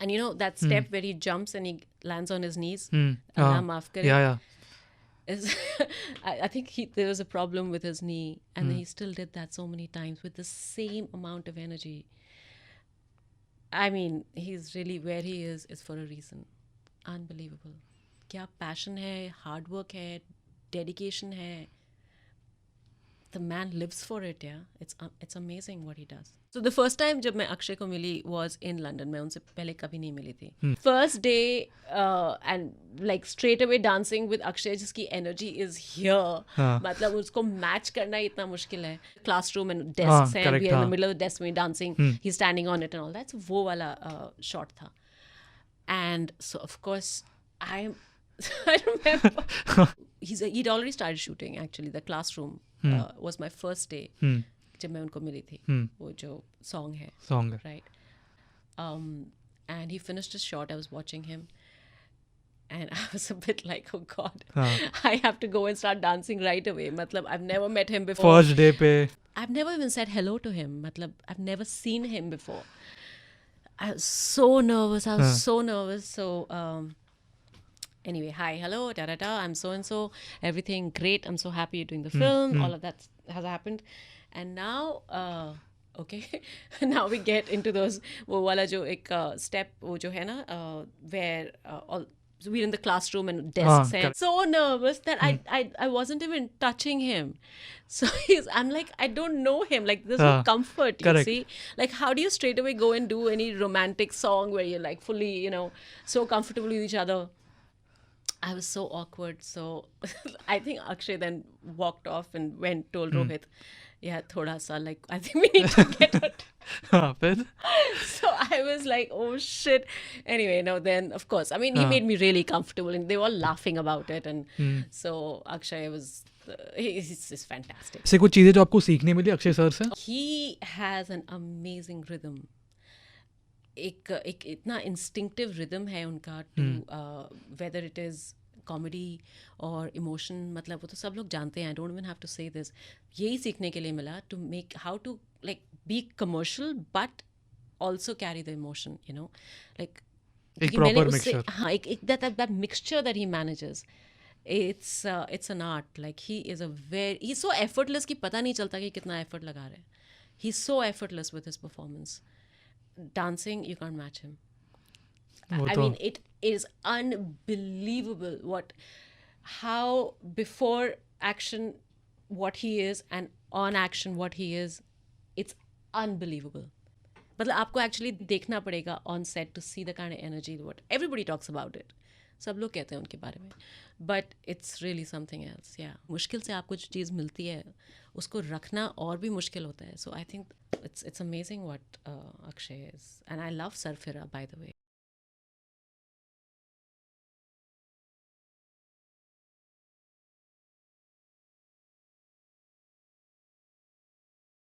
And you know that step where he jumps and he lands on his knees, Ah, Allah maaf kare, yeah. is I think there was a problem with his knee, and then he still did that so many times with the same amount of energy. I mean, he's really where he is for a reason. Unbelievable. क्या passion है, hard work है, dedication है. The man lives for it, yeah. It's amazing what he does. So the first time जब मैं अक्षय को मिली was in London. मैं उनसे पहले कभी नहीं मिली थी. First day and like straight away dancing with Akshay, जिसकी energy is here. मतलब उसको match करना ही इतना मुश्किल है. Classroom and desks हैं. We are in the middle of the desk में dancing. He's standing on it and all that. So वो वाला shot था. And so of course I remember he'd already started shooting actually. The Classroom was my first day जब मैं उनको मिली थी. वो जो song है. Right. And he finished his shot. I was watching him and I was a bit like, oh God, I have to go and start dancing right away. Matlab, I've never met him before. First day पे I've never even said hello to him. Matlab, I've never seen him before. I was so nervous. So anyway, hi, hello, I'm so and so. Everything great. I'm so happy you're doing the film. All of that has happened. And now, okay, now we get into those, वो वाला जो एक step, वो जो है ना, where all, so we're in the classroom and desks and so nervous that I wasn't even touching him. So I'm like, I don't know him. Like, there's no comfort, you correct. see. Like, how do you straight away go and do any romantic song where you're like fully, you know, so comfortable with each other? I was so awkward. So I think Akshay then walked off and told Rohit, yeah, thoda sa, like, I think we need to get it. फिर So I was like, oh shit. Anyway, no, then of course, I mean, he made me really comfortable and they were all laughing about it. And so Akshay was, he's just fantastic. से कुछ चीजें जो आपको सीखने मिली Akshay sir से? He has an amazing rhythm. एक इतना instinctive rhythm है उनका to whether it is comedy or emotion, मतलब वो तो सब लोग जानते हैं. I don't even have to say this. यही सीखने के लिए मिला to make how to like be commercial but also carry the emotion, you know, like एक proper mixture. हाँ, एक that mixture that he manages. It's an art. Like he's so effortless कि पता नहीं चलता कि कितना effort लगा रहे हैं. He's so effortless with his performance. Dancing, you can't match him. I mean, it is unbelievable how before action what he is and on action what he is. It's unbelievable. मतलब आपको actually देखना पड़ेगा on set to see the kind of energy what everybody talks about it. सब लोग कहते हैं उनके बारे में. But it's really something else. Yeah. मुश्किल से आपको जो चीज़ मिलती है उसको रखना और भी मुश्किल होता है. So I think it's amazing what Akshay is. And I love Sarfira, by the way.